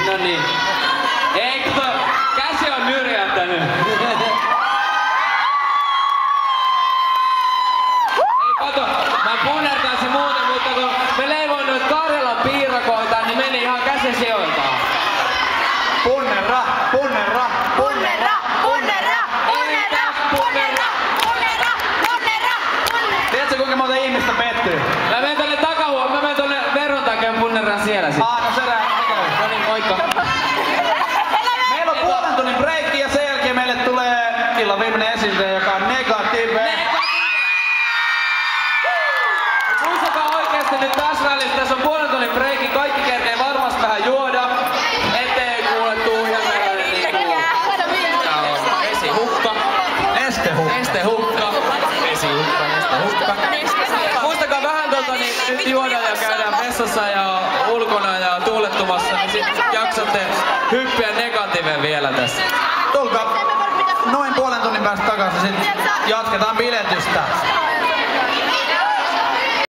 No niin. Ei, kato, käsi on nyrjähtänyt. Ei, kato, mä punnertaisin muuten, mutta kun me leivoin noita Karjalan piirakoita, niin meni ihan käsi sijoiltaan. Punnerra, punnerra, punnerra, punnerra, punnerra, punnerra, punnerra, punnerra, punnerra. Tiedätkö kuinka monta ihmistä pettyy? Mä menen tonne takahuoneeseen, mä menen tonne veron takia punnerran siellä sit. No se No niin, moikka. Meillä on puolen tunnin breikki ja sen jälkeen meille tulee illan viimeinen esinte, joka on Negative. Muistakaa oikeesti nyt tässä välissä, tässä on puolen tunnin breikki, kaikki kerkee varmasti vähän juoda, ettei kuule tuu ihan sellainen niinku... Vesihukka. Nestehukka. Nestehukka. Vesihukka, nestehukka. Muistakaa vähän nyt juoda ja käydään vessassa ja ulkona ja tuulettumassa, niin sit jaksatte hyppiä Negativeen vielä tässä. Tulkaa noin puolen tunnin päästä takaisin, sit jatketaan biletystä.